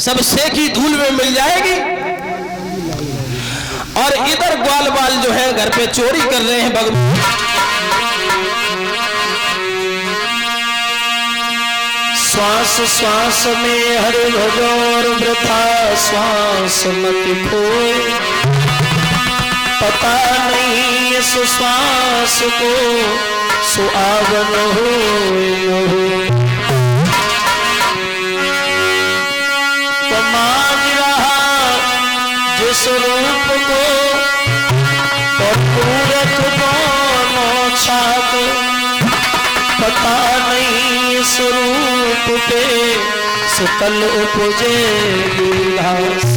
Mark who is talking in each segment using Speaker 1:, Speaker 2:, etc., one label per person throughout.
Speaker 1: सब सेकी धूल में मिल जाएगी। और इधर ग्वाल बाल जो है घर पे चोरी कर रहे हैं भगवान।
Speaker 2: श्वास श्वास में हरि भजो और वृथा श्वास मत खोए, पता नहीं इस श्वास को सुहावन हो न हो। तो मांग रहा जिस रूप को और पूरक दोनों छाप, पता नहीं इस रूप पे सुतल उपजे विलास।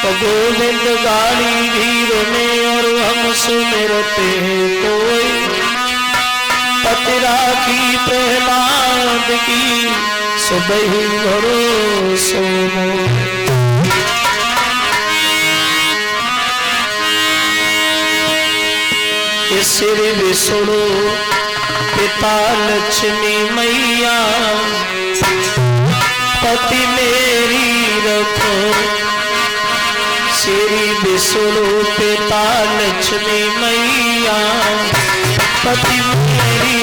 Speaker 2: तो गोविंद गाड़ी धीर में और हम सुमिरते हैं कोई, पति राखी प्रहलाद की सुबह भरोसो मोर। श्री विष्णु पिता लक्ष्मी मैया, पति मेरी रखो। श्री विष्णु पिता लक्ष्मी मैया, पति मेरी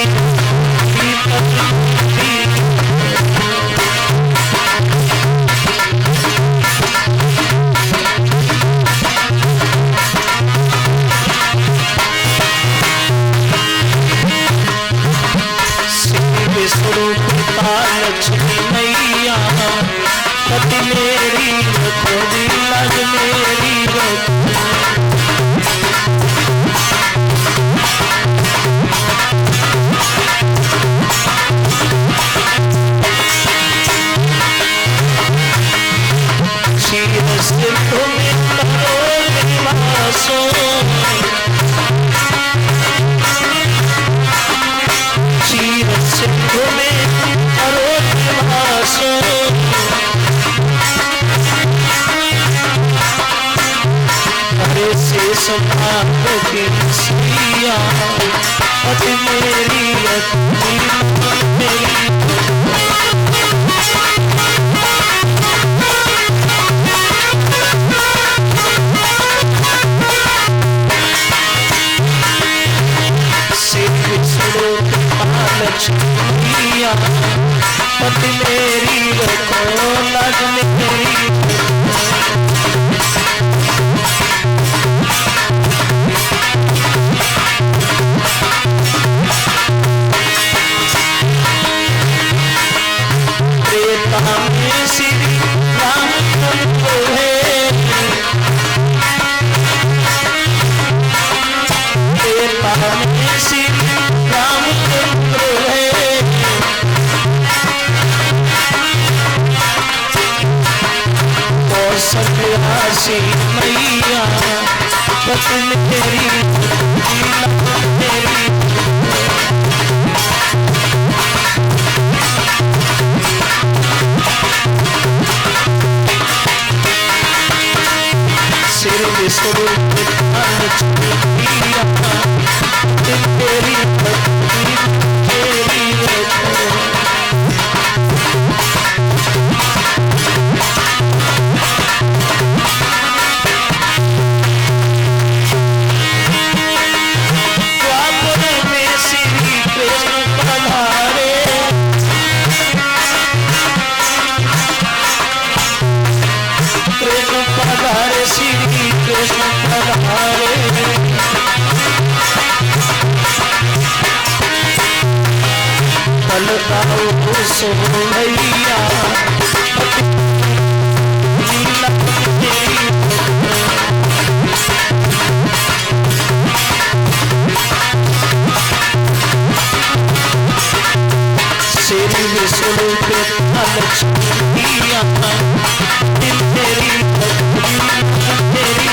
Speaker 2: लक्ष्मी मैया, पति मेरी रखो, लाज मेरी रखो। क्षीर सिंधु में करो निवासो, क्षीर सिंधु में करो निवासो। हरे शेष नाग की सिया, पति मेरी मेरी लक्ष्मी, पति मेरी रखो, लाज मेरी। त्रेता में श्री रामचंद्र है, त्रेता में श्री रामचंद्र है। कौशल्यासी मैया, पति मेरी मेरी। श्री विष्णु लक्ष्मी मैया, तेरी भक्ति तेरी रखो। द्वापर में श्री कृष्ण पधारे, कृष्ण पधारे, श्री कृष्ण पधारे। पलकाओ सो भैया, लीला तेरी। श्री विष्णु पिता लक्ष्मी मैया, तेरी भक्ति तेरी।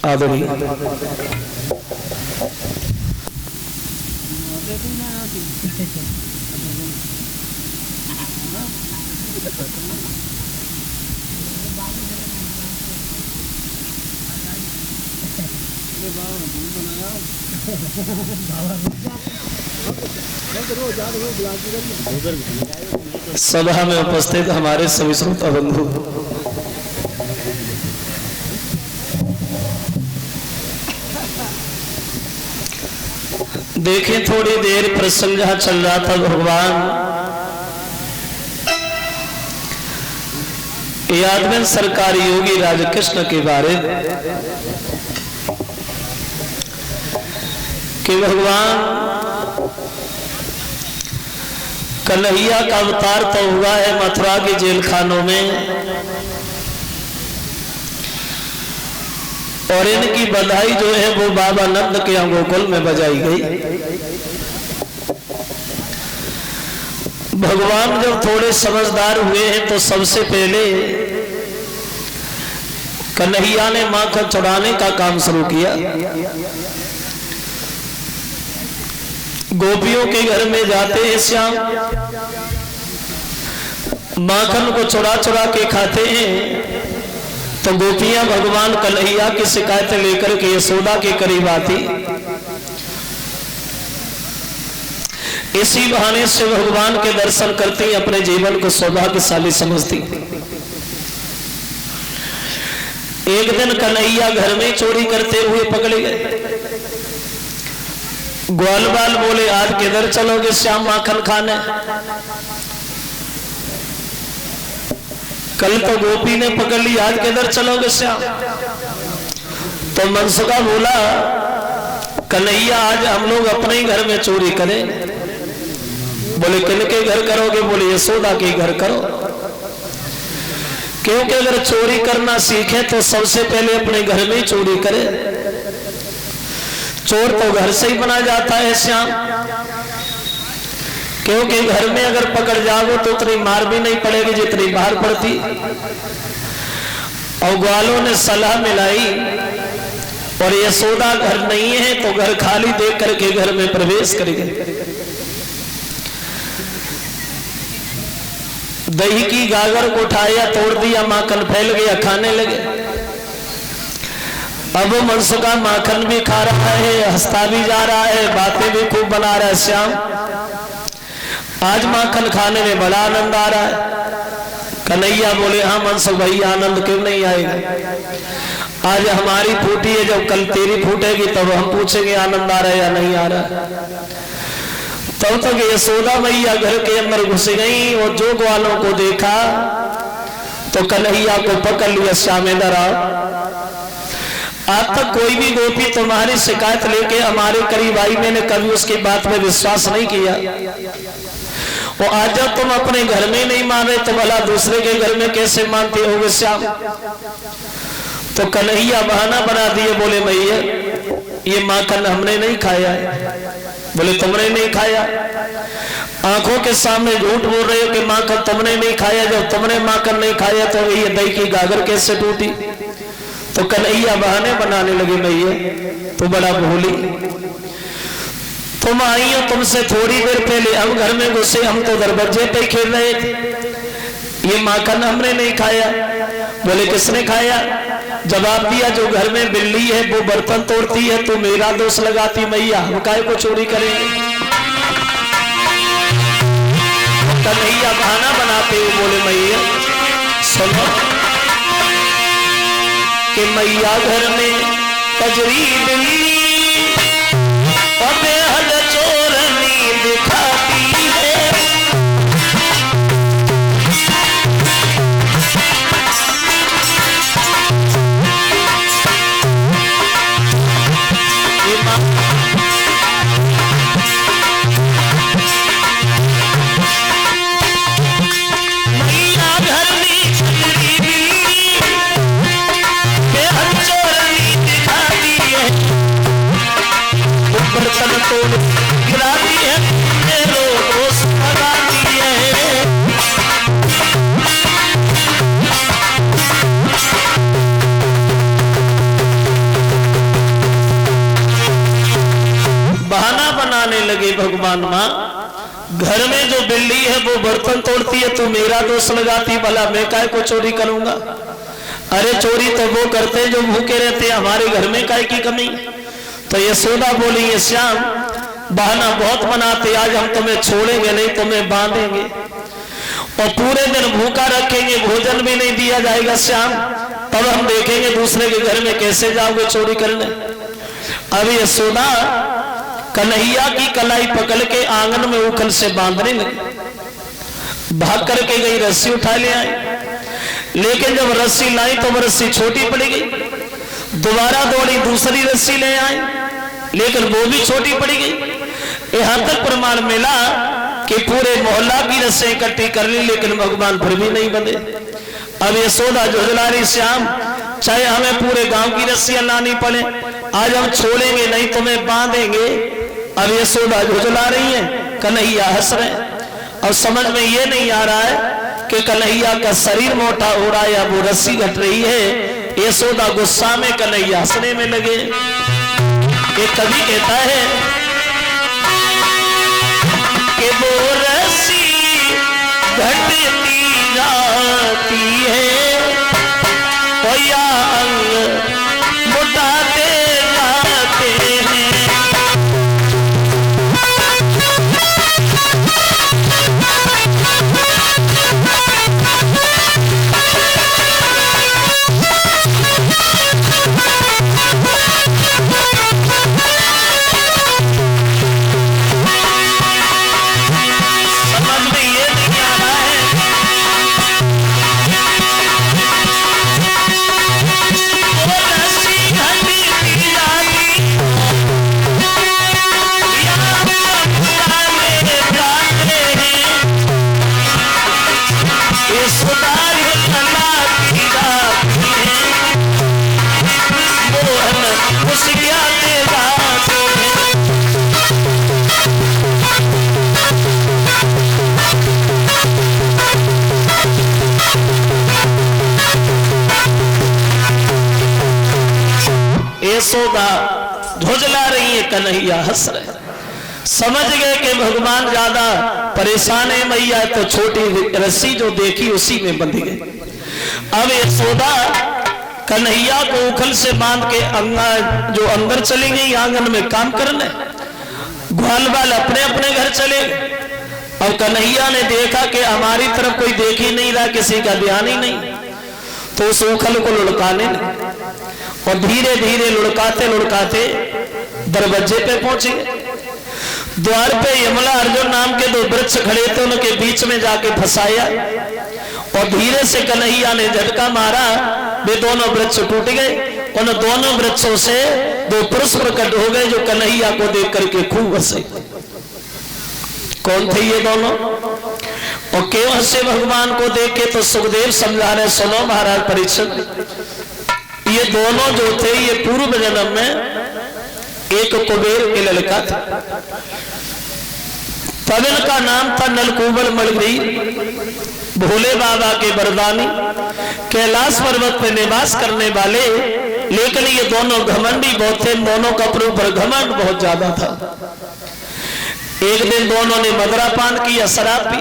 Speaker 2: आदरणीय
Speaker 1: सभा में उपस्थित हमारे सभी श्रोता बंधु, देखें थोड़ी देर प्रसंग जहां चल रहा था भगवान यादव सरकार योगी राजकृष्ण के बारे कि भगवान कन्हैया का अवतार तो हुआ है मथुरा के जेल खानों में, और इनकी बधाई जो है वो बाबा नंद के गोकुल में बजाई गई। भगवान जब थोड़े समझदार हुए हैं तो सबसे पहले कन्हैया ने माखन चढ़ाने का काम शुरू किया। गोपियों के घर में जाते हैं श्याम, माखन को चुरा चुरा के खाते हैं, तो गोपियां भगवान कन्हैया की शिकायत लेकर के यशोदा के करीब आती। इसी बहाने से भगवान के दर्शन करती अपने जीवन को सौभाग्यशाली समझती। एक दिन कन्हैया घर में चोरी करते हुए पकड़े गए। ग्वाल बाल बोले आज किधर चलोगे श्याम माखन खाने? कल तो गोपी ने पकड़ ली, आज किधर चलोगे श्याम? तो मनसुखा बोला कन्हैया आज हम लोग अपने ही घर में चोरी करें। बोले किन के घर करोगे? बोले यशोदा के घर करो, क्योंकि अगर चोरी करना सीखे तो सबसे पहले अपने घर में ही चोरी करे। चोर तो घर से ही बना जाता है श्याम, क्योंकि घर में अगर पकड़ जाओ तो उतनी मार भी नहीं पड़ेगी जितनी बाहर पड़ती। और ग्वालों ने सलाह मिलाई और यशोदा घर नहीं है तो घर खाली देख करके घर में प्रवेश करेंगे। दही की गागर को उठाया, तोड़ दिया, माखन फैल गया, खाने लगे। अब वो मनसुखा माखन भी खा रहा है, हंसता भी जा रहा है, बातें भी खूब बना रहा है श्याम। आज माखन खाने में बड़ा आनंद आ रहा है। कन्हैया बोले हाँ मनसुख भाई आनंद क्यों नहीं आएगा? आज हमारी फूटी है, जब कल तेरी फूटेगी तब हम पूछेंगे आनंद आ रहा है या नहीं आ रहा। तब तक यशोदा मैया घर के अंदर घुस गई और जो ग्वालों को देखा तो कन्हैया को पकड़ लिया, श्याम इधर आओ। आज तक कोई भी गोपी तुम्हारी शिकायत लेके हमारे करीब आई, मैंने कभी उसकी बात में विश्वास नहीं किया। और आज जब तुम अपने घर में नहीं मान रहे तो भला दूसरे के घर में कैसे मानते होगे श्याम? तो कन्हैया बहाना बना दिए, बोले मैया ये माखन हमने नहीं खाया है। बोले तुमने नहीं खाया? आंखों के सामने झूठ बोल रहे हो कि माखन तुमने नहीं खाया। जब तुमने माखन नहीं खाया तो ये दही की गागर कैसे टूटी? तो कन्हैया बहाने बनाने लगे, मैया तो बड़ा भोली, तुम आई हो, तुमसे थोड़ी देर पहले हम घर में घुसे, हम तो दरवाजे पे खेल रहे थे, ये माखन हमने नहीं खाया। बोले किसने खाया? जवाब दिया जो घर में बिल्ली है वो बर्तन तोड़ती है, तो मेरा दोष लगाती, मैया हम काहे को चोरी करेंगे? कन्हैया बहाना बनाते हुए बोले मैया सुनो कि मैया घर में कजरी बिल्ली और बेहद चोरनी दिखाती है। बर्तन तोड़ गिराती है, मेरे दोस्त लगाती है। बहाना बना मनाने लगे, भगवान माँ घर में जो बिल्ली है वो बर्तन तोड़ती है, तू मेरा दोष लगाती, भला मैं काय को चोरी करूंगा? अरे चोरी तो वो करते हैं जो भूखे रहते हैं, हमारे घर में काय की कमी? तो यशोदा बोली, ये श्याम बहाना बहुत बनाते, आज हम तुम्हें छोड़ेंगे नहीं, तुम्हें बांधेंगे और पूरे दिन भूखा रखेंगे, भोजन भी नहीं दिया जाएगा श्याम, तब हम देखेंगे दूसरे के घर में कैसे जाओगे चोरी करने। अब यशोदा कन्हैया की कलाई पकड़ के आंगन में उखल से बांधने लगी, भाग करके गई, रस्सी उठा ले आई, लेकिन जब रस्सी लाई तो वो रस्सी छोटी पड़ गई, दोबारा दौड़ी दूसरी रस्सी ले आई, लेकिन वो भी छोटी पड़ गई। यहां तक प्रमाण मिला कि पूरे मोहल्ला की रस्सी इकट्ठी कर ली, लेकिन भगवान फिर भी नहीं बंधे। अब यशोदा झुझला रही, श्याम चाहे हमें पूरे गांव की रस्सियां लानी पड़े, आज हम छोड़ेंगे नहीं, तुम्हें बांधेंगे। अब यशोदा झुझला रही है, कन्हैया हंस रहे, और समझ में ये नहीं आ रहा है कि कन्हैया का शरीर मोटा हो रहा है या वो रस्सी घट रही है। यशोदा गुस्सा में, कन्हैया हंसने में लगे। एक कवि कहता है कि वो रस्सी घटती जाती है और या अंग मुटाते जाते हैं। यशोदा झुझला रही है, कन्हैया हंस रहे। समझ गए कि भगवान ज्यादा परेशान है, मैया तो छोटी रस्सी जो देखी उसी में बंध गई। अब यशोदा कन्हैया को उखल से बांध के जो अंदर चली गई आंगन में काम करने, ग्वाल बाल अपने अपने घर चले गए। और कन्हैया ने देखा कि हमारी तरफ कोई देख ही नहीं रहा, किसी का ध्यान ही नहीं, तो उस उखल को लुढ़काने लगे और धीरे धीरे लुढ़काते लुढ़काते दरवाजे पे पहुंचे। द्वार पे यमला अर्जुन नाम के दो वृक्ष खड़े थे, उनके बीच में जाके फंसाया और धीरे से कन्हैया ने झटका मारा, वे दोनों वृक्ष टूट गए। उन दोनों वृक्षों से दो पुरुष प्रकट हो गए जो कन्हैया को देख करके खूब हंसे। कौन थे ये दोनों और क्यों हंसे भगवान को देख के? तो सुखदेव समझा रहे, सुनो महाराज परीक्षित, ये दोनों जो थे ये पूर्व जन्म में एक कुबेर के लड़का था, तब इनका नाम था नलकूबर मलगरी। भोले बाबा के वरदानी, कैलाश पर्वत पर निवास करने वाले, लेकिन ये दोनों घमंडी बहुत थे, दोनों का अपने ऊपर घमंड बहुत ज्यादा था। एक दिन दोनों ने मदरा पान किया, शराब पी,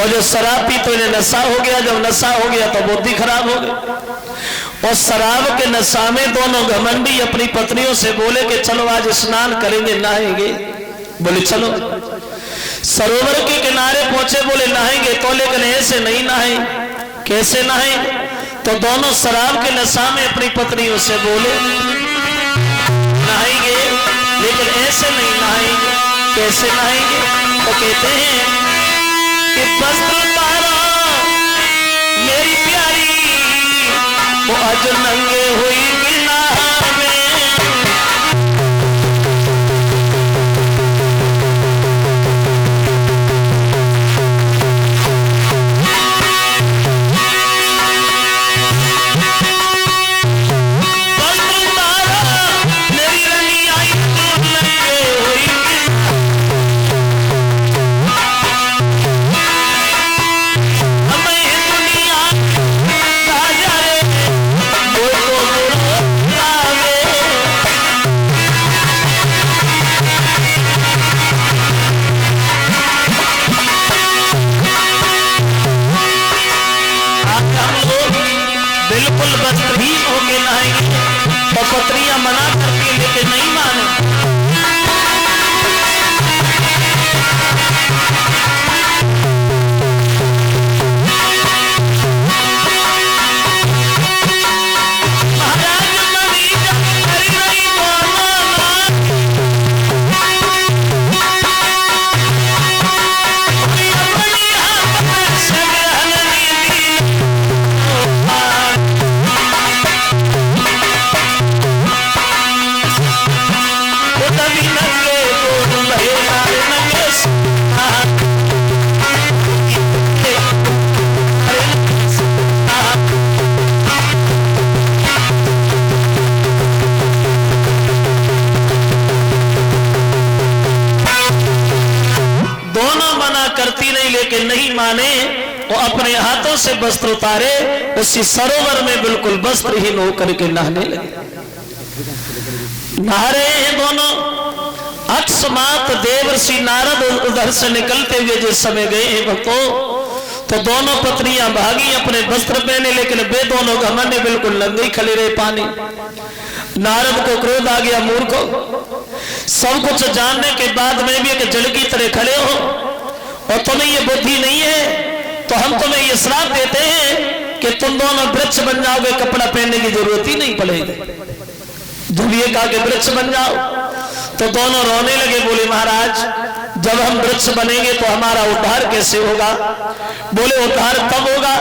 Speaker 1: और जो शराब पी तो इन्हें नशा हो गया, जब नशा हो गया तो बुद्धि खराब हो गई। और शराब के नशा में दोनों घमंडी अपनी पत्नियों से बोले कि चलो आज स्नान करेंगे, नहाएंगे। बोले चलो। सरोवर के किनारे पहुंचे, बोले नहाएंगे तो, लेकिन ऐसे नहीं नहाए। कैसे नहाए? तो दोनों शराब के नशा में अपनी पत्नियों से बोले नहाएंगे, लेकिन ऐसे नहीं नहाएंगे। कैसे नहाएंगे? तो कहते हैं कि वस्त्र उतारो मेरी प्यारी, वो आज नंगे हुई बिना में। Oh, माने वो अपने हाथों से वस्त्र उतारे, उसी सरोवर में बिल्कुल वस्त्रहीन होकर के नहाने लगे। नहा रहे हैं दोनों। अकस्मात देवर्षि नारद उधर से निकलते हुए जिस समय गए हैं भक्तों, तो दोनों पत्नियां भागी अपने वस्त्र पहने, लेकिन वे दोनों घमंडी बिल्कुल नंगे खड़े रहे पानी। नारद को क्रोध आ गया, मूर्खो, सब कुछ जानने के बाद में भी एक जड़ की तरह खड़े हो और तुम्हें ये बुद्धि नहीं है, तो हम तुम्हें ये श्राप देते हैं कि तुम दोनों वृक्ष बन जाओगे, कपड़ा पहनने की जरूरत ही नहीं पड़ेगी। जब ये कहा कि वृक्ष बन जाओ, तो दोनों रोने लगे, बोले महाराज जब हम वृक्ष बनेंगे तो हमारा उद्धार कैसे होगा? बोले उद्धार तब होगा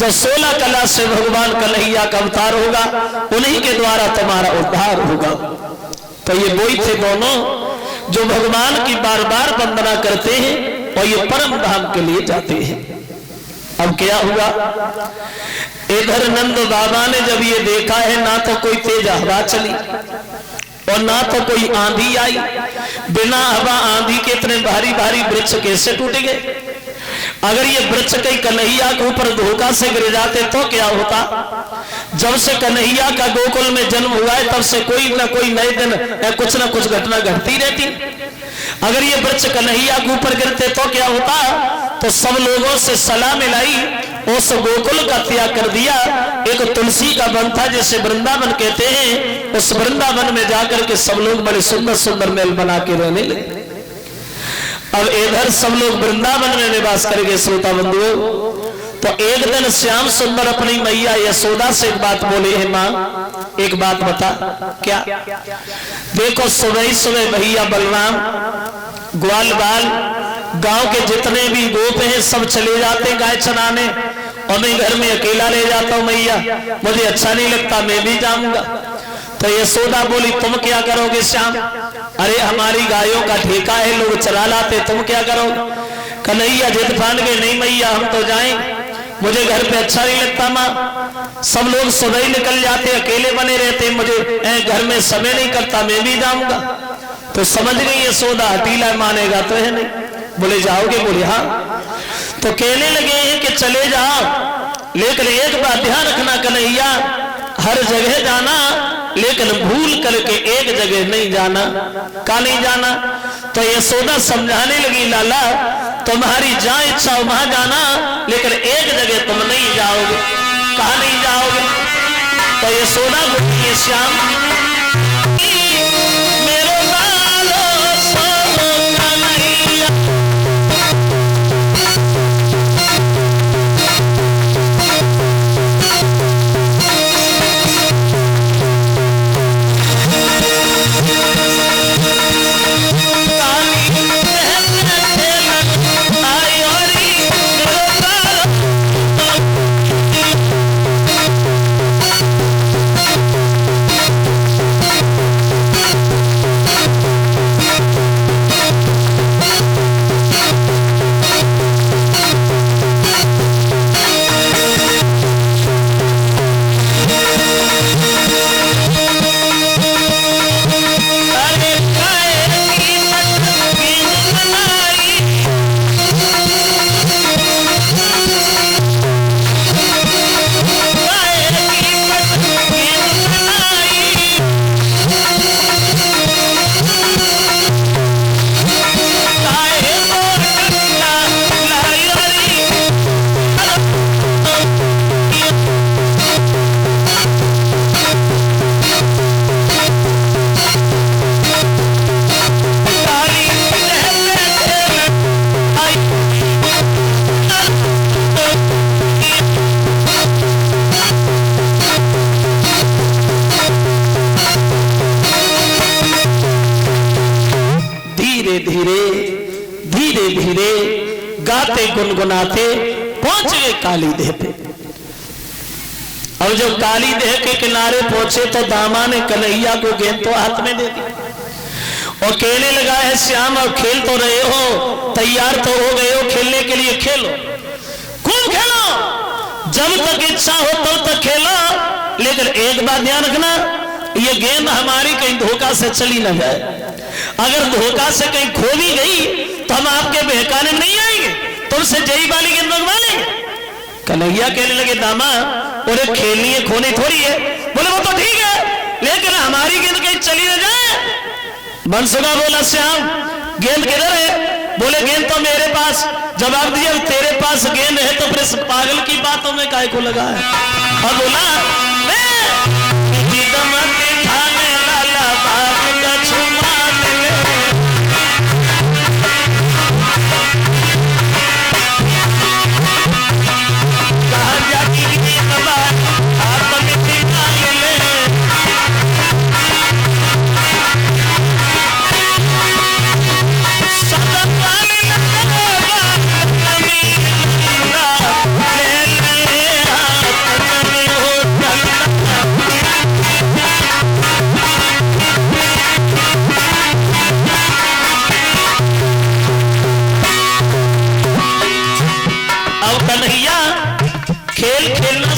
Speaker 1: जब 16 कला से भगवान कन्हैया का अवतार होगा, उन्हीं के द्वारा तुम्हारा उद्धार होगा। तो ये वही थे दोनों जो भगवान की बार बार वंदना करते हैं और ये परम धाम के लिए जाते हैं। अब क्या हुआ? इधर नंद बाबा ने जब ये देखा है, ना तो कोई तेज हवा चली और ना तो कोई आंधी आई। बिना हवा आंधी के इतने भारी भारी वृक्ष कैसे टूट गए? अगर ये वृक्ष कहीं कन्हैया के ऊपर धोखा से गिर जाते तो क्या होता? जब से कन्हैया का गोकुल में जन्म हुआ है तब से कोई ना कोई नए दिन कुछ ना कुछ घटना घटती रहती। अगर ये वृक्ष कन्हैया के ऊपर गिरते तो क्या होता? तो सब लोगों से सलाह मिलाई, उस गोकुल का त्याग कर दिया। एक तुलसी का वन था जिसे वृंदावन कहते हैं, उस वृंदावन में जाकर के सब लोग बड़े सुंदर सुंदर महल बना के रहने लगे। अब इधर सब लोग वृंदावन में निवास करेंगे। श्रोता बंधुओं, तो एक दिन श्याम सुंदर अपनी मैया यशोदा से एक बात बोले हैं, माँ एक बात बता। क्या? देखो सुबह ही सुबह भैया बलराम ग्वाल बाल गांव के जितने भी गोप हैं सब चले जाते गाय चराने और मैं घर में अकेला रह जाता हूँ। मैया मुझे अच्छा नहीं लगता, मैं भी जाऊंगा। तो यशोदा बोली तुम क्या करोगे श्याम? अरे हमारी गायों का ठेका है, लोग चला लाते, तुम क्या करोगे? कन्हैया जिद फान गए, नहीं मैया हम तो जाएं, मुझे घर पे अच्छा नहीं लगता। माँ सब लोग सुबह ही निकल जाते, अकेले बने रहते, मुझे घर में समय नहीं करता, मैं भी जाऊंगा। तो समझ गई यशोदा, हटीला मानेगा तो है नहीं। बोले जाओगे? बोले हाँ। तो कहने लगे हैं कि चले जाओ, लेकिन एक बात ध्यान रखना कन्हैया, हर जगह जाना लेकिन भूल करके एक जगह नहीं जाना। का नहीं जाना? तो यशोदा समझाने लगी, लाला तुम्हारी जहां इच्छा हो वहां जाना, लेकिन एक जगह तुम नहीं जाओगे। कहा नहीं जाओगे? तो यशोदा बोली है, श्याम मेरो लालो सोनो कन्हैया, धीरे धीरे गाते गुनगुनाते पहुंच गए काली देह पे। और जब काली देह के किनारे पहुंचे तो दामा ने कन्हैया को गेंद तो हाथ में दे दी और कहने लगा है, श्याम अब खेल तो रहे हो, तैयार तो हो गए हो खेलने के लिए, खेलो खूब खेलो, जब तक इच्छा हो तब तक खेलो, लेकिन एक बात ध्यान रखना, ये गेंद हमारी कहीं धोखा से चली न जाए। अगर धोखा से कहीं खो भी गई तो हम आपके बहकाने में नहीं आएंगे। तुमसे जई वाली गेंद मंगवा ले। कन्हैया कहने लगे दामा और खेलनी है खोनी थोड़ी है। बोले वो तो ठीक है लेकिन हमारी गेंद कहीं चली न जाए। मनसुखा बोला श्याम गेंद किधर है? बोले गेंद तो मेरे पास। जवाब दिया तेरे पास गेंद है तो फिर पागल की बातों में काहे को लगा है? अब बोला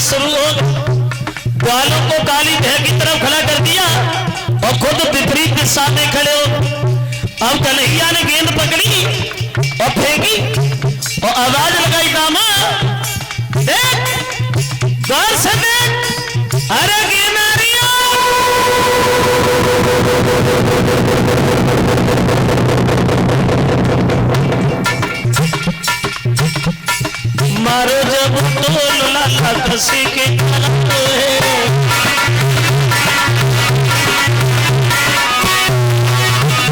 Speaker 1: शुरू हो ग्वालों को काली भैंस की तरफ खड़ा कर दिया और खुद विपरीत दिशा में खड़े हो। अब कन्हैया ने गेंद पकड़ी और फेंकी और आवाज लगाई दामा देख गौर से देख अरे गेंद आ रही मारो जब तो लाला कसी के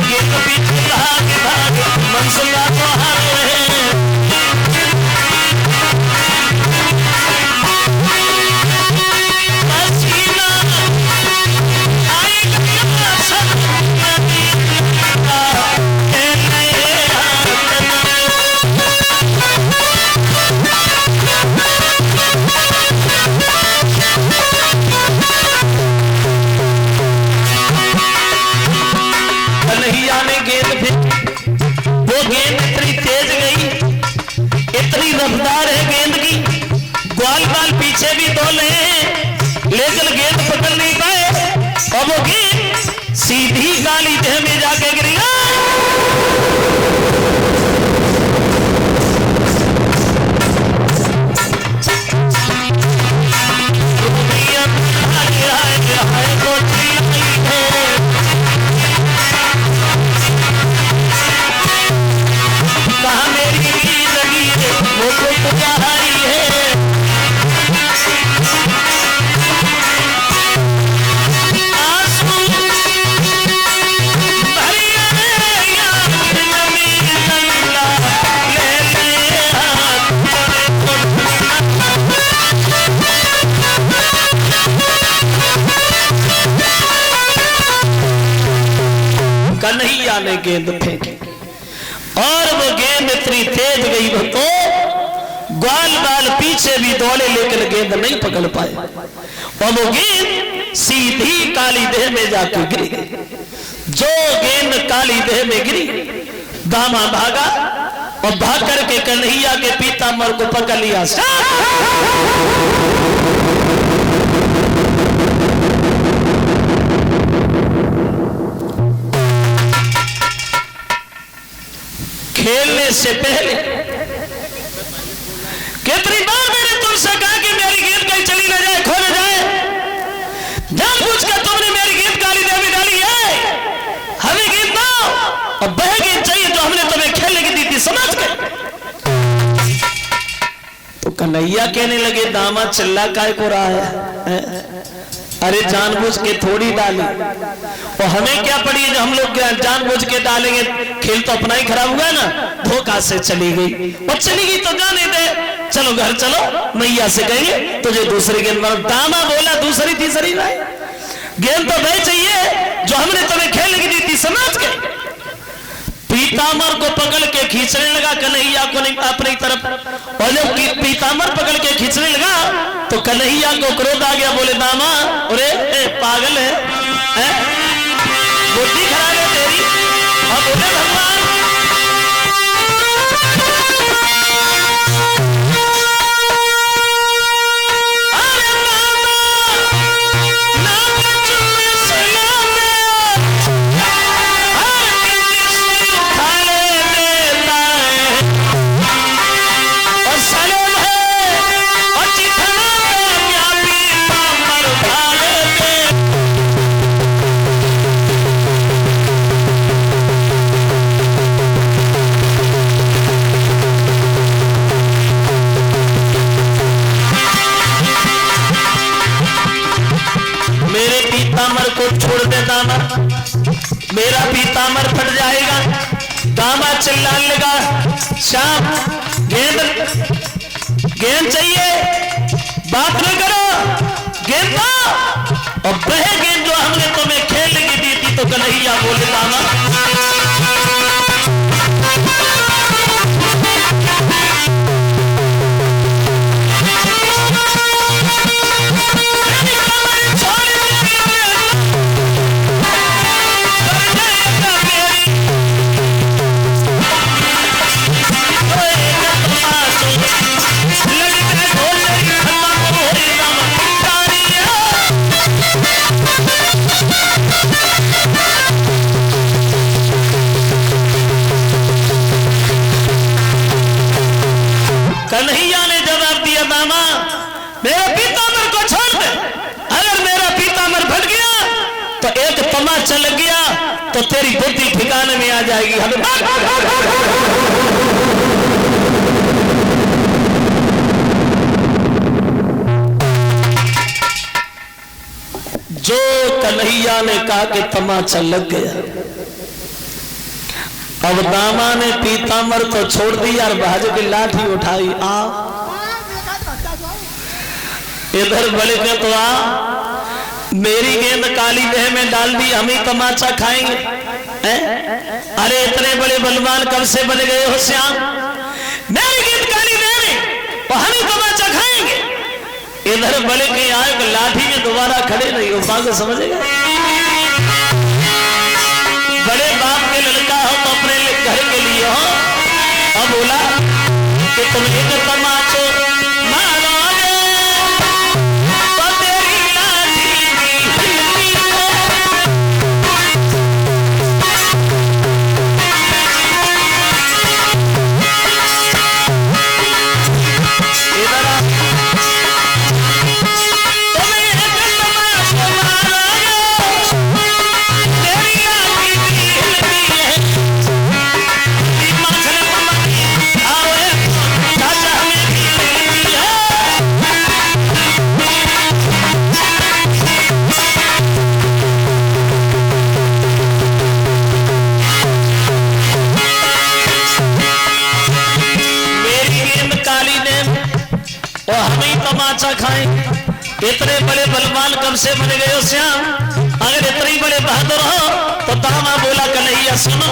Speaker 1: गेंद पीछे भाग भाग मनसुखा को हारे रफ्तार है गेंद की। ग्वाल बाल पीछे भी दौड़े हैं लेकिन गेंद पकड़ नहीं पाए और वो गेंद सीधी काली देह में जाके गिरी। कहा मेरी लगी है वो तो आई है आंसू भरिया कन्हैया ने गेंद फेंकी और वो गेंद इतनी तेज गई वो तो ग्वाल बाल पीछे भी दौड़े लेकिन गेंद नहीं पकड़ पाए और वो गेंद सीधी काली देह में जाके गिरी। जो गेंद काली देह में गिरी दामा भागा और भाग करके कन्हैया के पीताम्बर को पकड़ लिया। खेलने से पहले कितनी बार मैंने तुमसे कहा कि मेरी गेंद कहीं चली न जाए खो न जाए। जानबूझकर तुमने मेरी गेंद काली देह में डाली है। हमें गेंद दो और वह गेंद चाहिए जो हमने तुम्हें खेलने की दी थी समझ गए। तो कन्हैया कहने लगे दामा चिल्ला काय को रहा है? अरे जानबूझ के थोड़ी डाली और हमें क्या पड़ी जो हम लोग जानबूझ के डालेंगे। खेल तो अपना ही खराब हुआ ना। धोखा से चली गई और चली गई तो जाने दे। चलो घर चलो मैया से कहेंगे तुझे दूसरी गेंद मारो। दामा बोला दूसरी तीसरी नहीं गेंद तो वह चाहिए जो हमने तुम्हें खेलने की दी थी समझ गए। पीताम्बर को पकड़ के खींचने लगा कन्हैया को नहीं अपनी तरफ और जब पीताम्बर पकड़ के खींचने लगा तो कन्हैया को क्रोध आ गया। बोले दामा अरे पागल है बुद्धि खराब है तेरी। और बोले भगवान पीताम्बर फट जाएगा। दामा चिल्लाने लगा, श्याम गेंद चाहिए, बात न करो, गेंद दो। और वह गेंद जो हमने तुम्हें खेलने की दी थी, तो कन्हैया बोले दामा कन्हैया ने जवाब दिया, दामा मेरे पीताम्बर को छोड़ दे। अगर मेरा पीताम्बर फट गया तो एक तमाचा लग गया तो तेरी बुद्धि ठिकाने में आ जाएगी। हमें जो कन्हैया ने कहा कि तमाचा लग गया, अब दामा ने पीताम्बर तो छोड़ दिया और भाज की लाठी उठाई। आ इधर बड़े के तो आ, मेरी गेंद काली देह में डाल दी, हम ही तमाचा खाएंगे। अरे इतने बड़े बलवान कब से बन गए हो श्याम? मेरी गेंद काली देह में तो हम ही तमाचा खाएंगे। इधर बड़े के आए लाठी में दोबारा खड़े नहीं हो पागे, समझेगा? बड़े बाप के लड़का हो तो अपने घर के लिए हो। अब बोला कि तुम एक तमाचो मारोगे तो तेरी लाठी इधर तमाचा खाएंगे। इतने बड़े बलवान कब से बन गए हो श्याम? अगर इतने बड़े बहादुर हो तो दामा बोला, कन्हैया सुनो,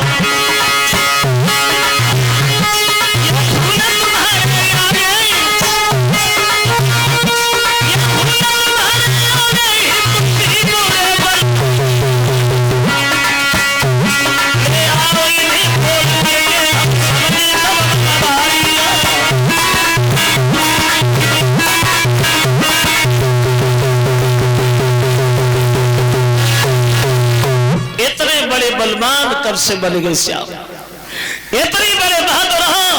Speaker 1: बलवान कब से बन गए श्याम? इतने बड़े बहादुर हो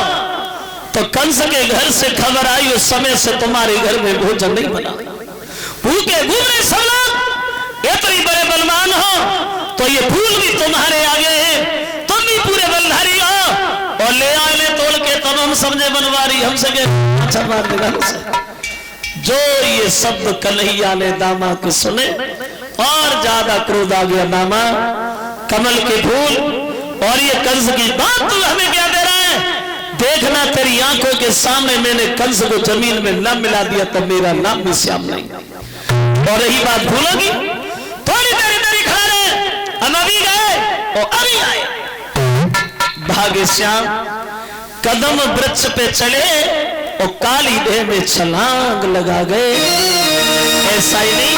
Speaker 1: तो कंस के घर से खबर आई, उस समय से तुम्हारे घर में भोजन नहीं बना, भूखे घूम रहे सब लोग। इतने बड़े बलवान हो तो ये फूल भी तुम्हारे आगे है, तुम भी पूरे बलधारी हो। और ले आए तोड़ के तब हम समझे बनवारी, हमसे अच्छा मार देगा। जो ये शब्द कन्हैया ने दामा के सुने और ज्यादा क्रोध आ गया। दामा कमल के फूल और ये कंस की बात तू हमें क्या दे रहा है? देखना तेरी आंखों के सामने मैंने कंस को जमीन में न मिला दिया तो मेरा नाम भी श्याम नहीं। और रही बात भूलोगी, थोड़ी देरी खड़ा रहे, हम अभी गए और अभी आए। भागे श्याम कदम वृक्ष पे चले और काली देह में छलांग लगा गए। ऐसा ही नहीं,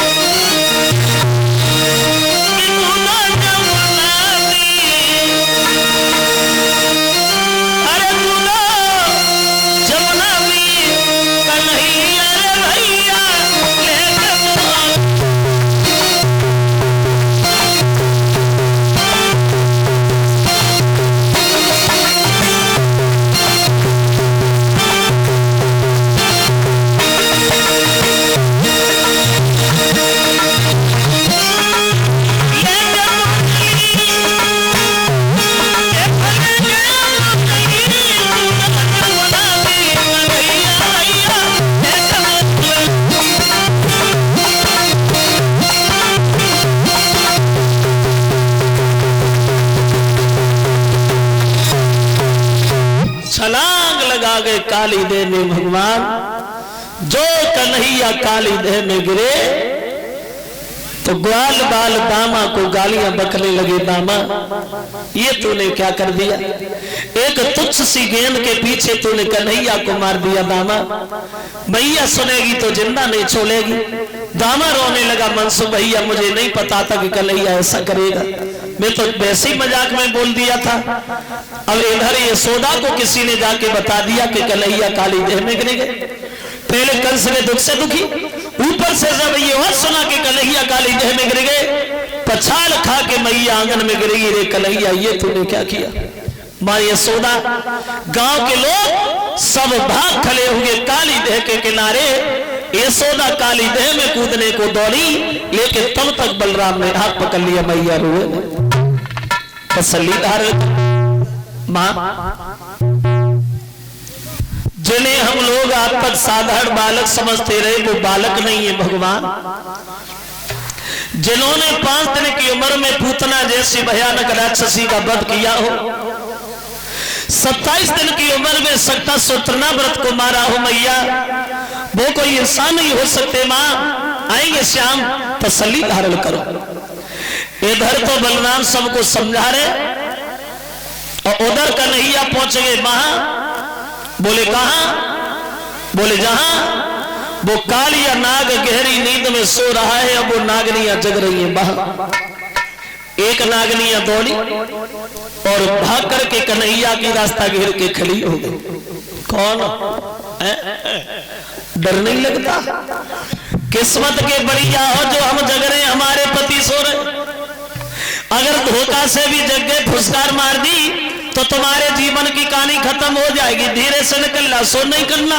Speaker 1: लागे काली देह में भगवान, जो कन्हैया काली देह में गिरे तो ग्वाल बाल दामा को गालियां बकने लगे। दामा ये तूने क्या कर दिया, एक तुच्छ सी गेंद के पीछे तूने कन्हैया को मार दिया। दामा मैया सुनेगी तो जिंदा नहीं छोड़ेगी। दामा रोने लगा, मनसुख भैया मुझे नहीं पता था कि कन्हैया ऐसा करेगा, मैं तो वैसे ही मजाक में बोल दिया था। अब इधर यशोदा को किसी ने जाके बता दिया कि कन्हैया काली देह में गिर गए। पहले कंस ने दुख से दुखी, ऊपर से जब ये और सुना कि कन्हैया काली देह में गिर गए, पछाड़ खा के मैया आंगन में गिर गई। रे कन्हैया ये तूने क्या किया। मां यशोदा, गांव के लोग सब भाग खड़े हुए काली देह के किनारे। यशोदा काली देह में कूदने को दौड़ी, लेकिन तब तक बलराम ने हाथ पकड़ लिया। मैया रोए, तसल्ली धारण। मां जिन्हें हम लोग आज तक साधारण बालक समझते रहे, वो बालक नहीं है भगवान। जिन्होंने 5 दिन की उम्र में पूतना जैसी भयानक राक्षसी का वध किया हो, 27 दिन की उम्र में सकता सुत्रना व्रत को मारा हो, मैया वो कोई इंसान नहीं हो सकते। मां आएंगे श्याम, तसल्ली धारण करो। इधर तो बलराम सबको समझा रहे और उधर कन्हैया पहुंच गए। वहां बोले कहां, बोले जहां वो कालिया नाग गहरी नींद में सो रहा है। अब वो नागनियां जग रही हैं बाहर। एक नागनियां दौड़ी और भाग करके कन्हैया की रास्ता घेर के खड़ी हो गई। कौन डर नहीं लगता? किस्मत के बढ़िया हो जो हम जग रहे, हमारे पति सो रहे। अगर धोखा से भी जग गए, फुसकार मार दी तो तुम्हारे जीवन की कहानी खत्म हो जाएगी। धीरे से निकलना, सो नहीं करना।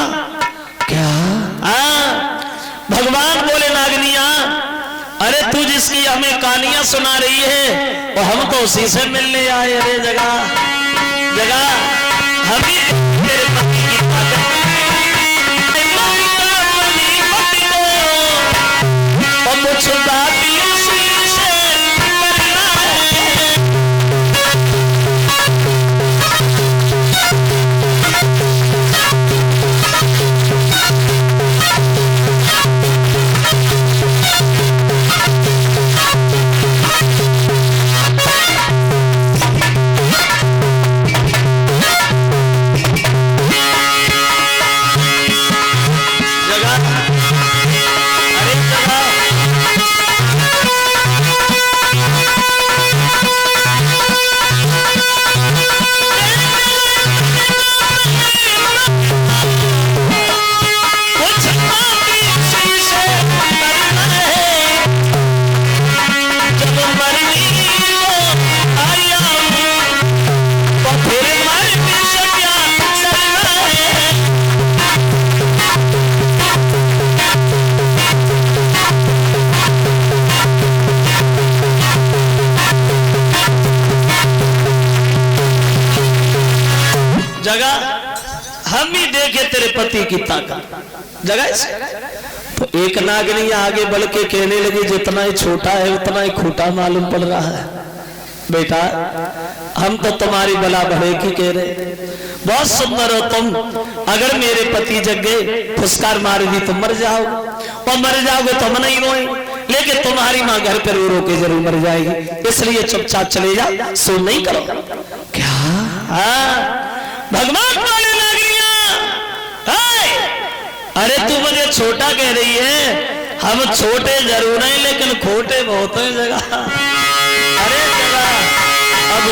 Speaker 1: क्या भगवान बोले नागनिया, अरे तू जिसकी हमें कहानियां सुना रही है, और हम तो उसी से मिलने आए। अरे जगह जगह हम ही तेरे पति की और मुझ बात उसी से करना है। हम ही देखे तेरे पति की ताकत। जगह तो एक नागनी आगे बढ़ के कहने लगी, जितना ही छोटा है उतना ही खोटा मालूम पड़ रहा है। बेटा हम तो तुम्हारी बला भले की कह रहे, बहुत सुंदर हो तुम। अगर मेरे पति जग गए, फुसकार मारेगी तो मर जाओ, और मर जाओगे तो हम नहीं रोए, लेकिन तुम्हारी माँ घर पर रो के जरूर मर जाएगी। इसलिए चुपचाप चले जा, सो नहीं करो। क्या भगवान बोले नागरिया, अरे तू मुझे छोटा कह रही है। हम छोटे जरूर हैं लेकिन खोटे बहुत हैं जगह। अरे जगह अब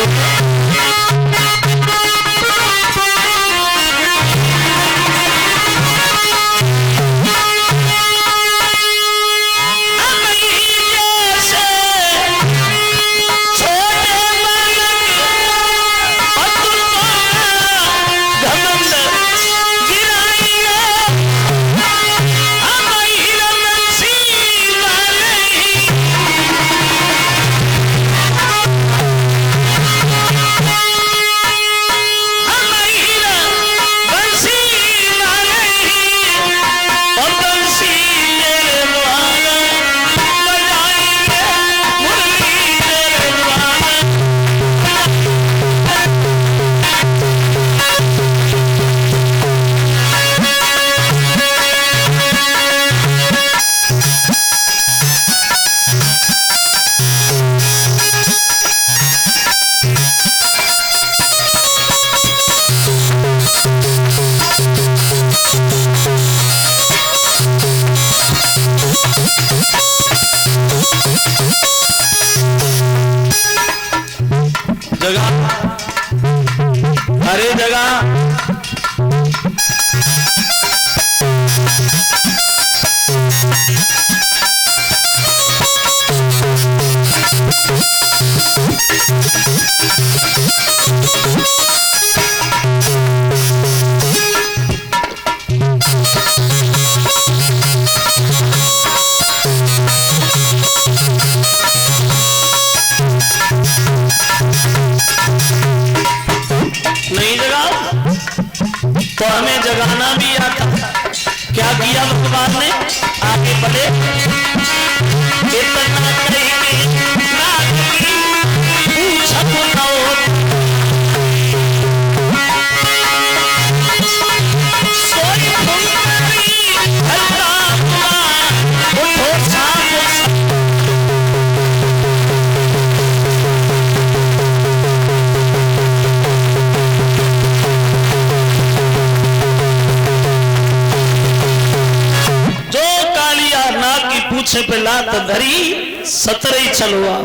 Speaker 1: अरे जगा नहीं जगाओ तो हमें जगाना भी आता। क्या किया भगवान ने? आगे बढ़े इतना पूछे पे लात धरी 17 चलवा